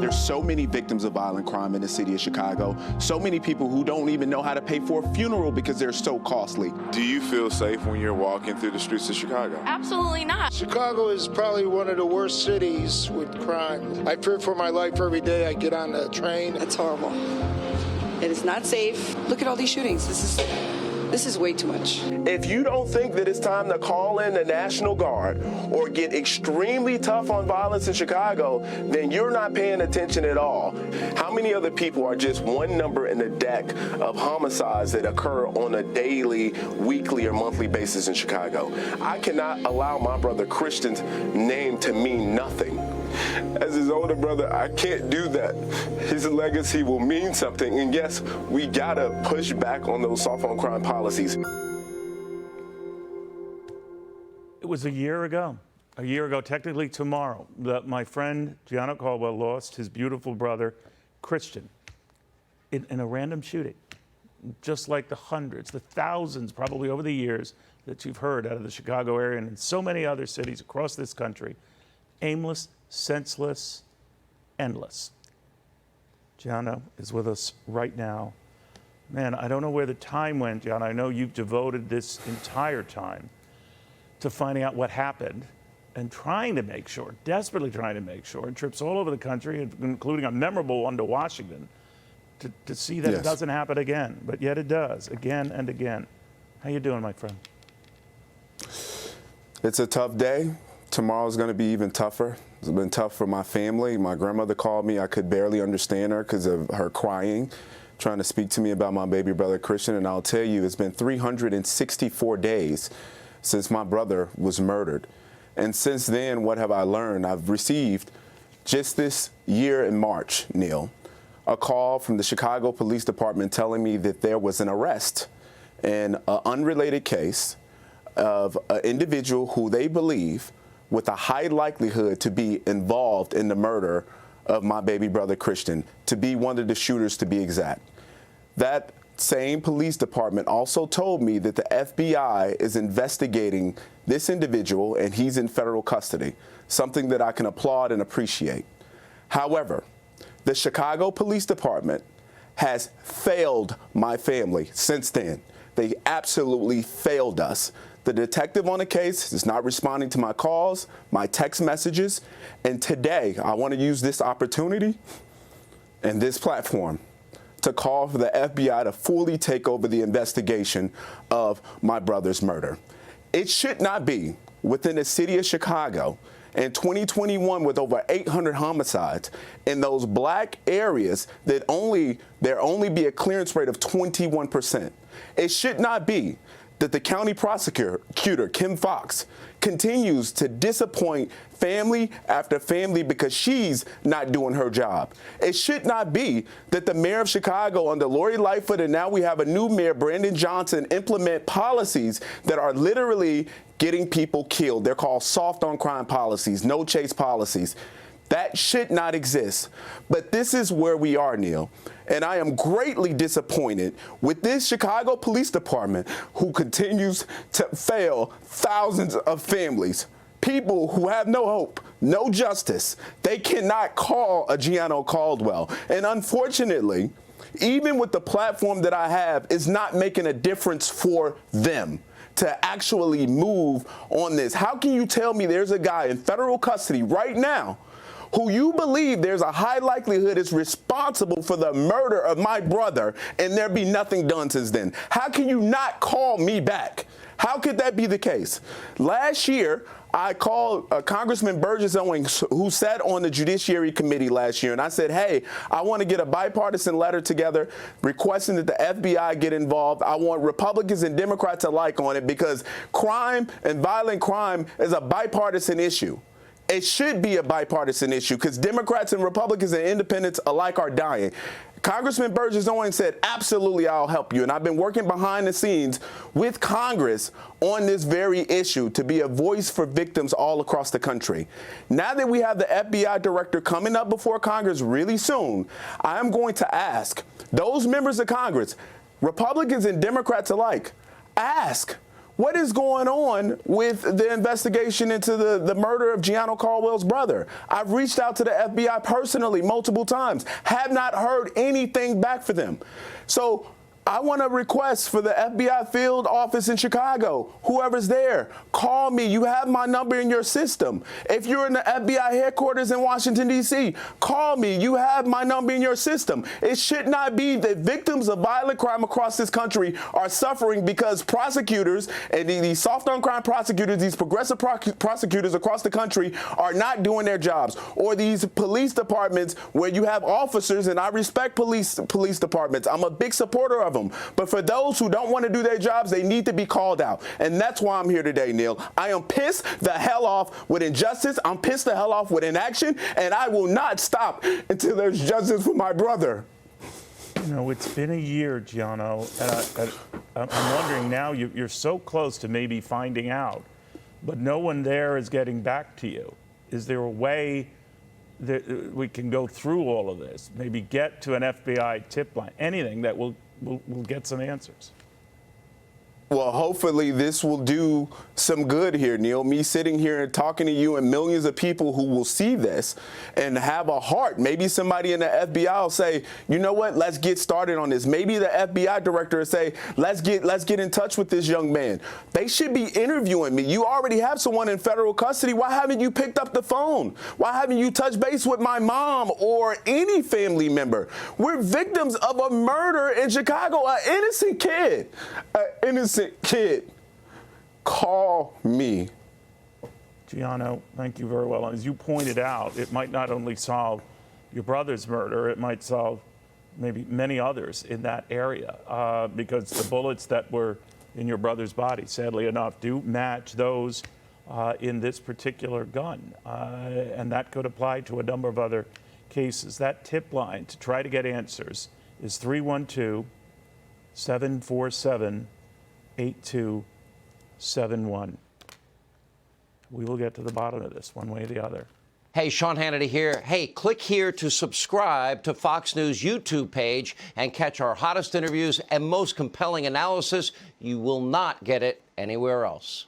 There's so many victims of violent crime in the city of Chicago, so many people who don't even know how to pay for a funeral because they're so costly. Do you feel safe when you're walking through the streets of Chicago? Absolutely not. Chicago is probably one of the worst cities with crime. I fear for my life every day I get on the train. It's horrible. It is not safe. Look at all these shootings. This is way too much. If you don't think that it's time to call in the National Guard or get extremely tough on violence in Chicago, then you're not paying attention at all. How many other people are just one number in the deck of homicides that occur on a daily, weekly, or monthly basis in Chicago? I cannot allow my brother Christian's name to mean nothing. As his older brother, I can't do that. His legacy will mean something, and yes, we gotta push back on those soft on crime policies. It was a year ago, technically tomorrow, that my friend Gianno Caldwell lost his beautiful brother, Christian, in a random shooting, just like the hundreds, the thousands probably over the years that you've heard out of the Chicago area and in so many other cities across this country. Aimless, senseless, endless. Gianno is with us right now. Man, I don't know where the time went, Gianno. I know you've devoted this entire time to finding out what happened and trying to make sure, desperately trying to make sure, and trips all over the country, including a memorable one to Washington, to see that it doesn't happen again. But yet it does, again and again. How you doing, my friend? It's a tough day. Tomorrow's going to be even tougher. It's been tough for my family. My grandmother called me. I could barely understand her because of her crying, trying to speak to me about my baby brother Christian. And I'll tell you, it's been 364 days since my brother was murdered. And since then, what have I learned? I've received, just this year in March, Neil, a call from the Chicago Police Department telling me that there was an arrest in an unrelated case of an individual who they believe with a high likelihood to be involved in the murder of my baby brother Christian, to be one of the shooters, to be exact. That same police department also told me that the FBI is investigating this individual and he's in federal custody, something that I can applaud and appreciate. However, the Chicago Police Department has failed my family since then. They absolutely failed us. The detective on the case is not responding to my calls, my text messages, and today I want to use this opportunity and this platform to call for the FBI to fully take over the investigation of my brother's murder. It should not be within the city of Chicago in 2021 with over 800 homicides in those black areas that there only be a clearance rate of 21%. It should not be that the county prosecutor, Kim Fox, continues to disappoint family after family because she's not doing her job. It should not be that the mayor of Chicago under Lori Lightfoot, and now we have a new mayor, Brandon Johnson, implement policies that are literally getting people killed. They're called soft on crime policies, no chase policies. That should not exist. But this is where we are, Neil. And I am greatly disappointed with this Chicago Police Department who continues to fail thousands of families, people who have no hope, no justice. They cannot call a Gianno Caldwell. And unfortunately, even with the platform that I have, is not making a difference for them to actually move on this. How can you tell me there's a guy in federal custody right now who you believe there's a high likelihood is responsible for the murder of my brother, and there be nothing done since then? How can you not call me back? How could that be the case? Last year, I called Congressman Burgess Owings, who sat on the Judiciary Committee last year, and I said, hey, I want to get a bipartisan letter together requesting that the FBI get involved. I want Republicans and Democrats alike on it because crime and violent crime is a bipartisan issue. It should be a bipartisan issue because Democrats and Republicans and independents alike are dying. Congressman Burgess Owens said, absolutely, I'll help you. And I've been working behind the scenes with Congress on this very issue to be a voice for victims all across the country. Now that we have the FBI director coming up before Congress really soon, I am going to ask those members of Congress, Republicans and Democrats alike, ask, What is going on with the investigation into the murder of Gianno Caldwell's brother? I've reached out to the FBI personally multiple times, have not heard anything back for them. So I want to request for the FBI field office in Chicago, whoever's there, call me. You have my number in your system. If you're in the FBI headquarters in Washington, D.C., call me. You have my number in your system. It should not be that victims of violent crime across this country are suffering because prosecutors and these soft on crime prosecutors, these progressive prosecutors across the country are not doing their jobs. Or these police departments where you have officers, and I respect police departments. I'm a big supporter of them. But for those who don't want to do their jobs, they need to be called out. And that's why I'm here today, Neil. I am pissed the hell off with injustice. I'm pissed the hell off with inaction. And I will not stop until there's justice for my brother. You know, it's been a year, Gianno, and I'm wondering now, you're so close to maybe finding out, but no one there is getting back to you. Is there a way that we can go through all of this, maybe get to an FBI tip line, anything that will get some answers? Well, hopefully this will do some good here, Neil. Me sitting here and talking to you and millions of people who will see this and have a heart. Maybe somebody in the FBI will say, you know what, let's get started on this. Maybe the FBI director will say, let's get in touch with this young man. They should be interviewing me. You already have someone in federal custody. Why haven't you picked up the phone? Why haven't you touched base with my mom or any family member? We're victims of a murder in Chicago, an innocent kid. Kid, call me. Gianno, thank you very well. And as you pointed out, it might not only solve your brother's murder, it might solve maybe many others in that area, because the bullets that were in your brother's body, sadly enough, do match those in this particular gun. And that could apply to a number of other cases. That tip line to try to get answers is 312-747-8271. We will get to the bottom of this one way or the other. Hey, Sean Hannity here. Hey, click here to subscribe to Fox News YouTube page and catch our hottest interviews and most compelling analysis. You will not get it anywhere else.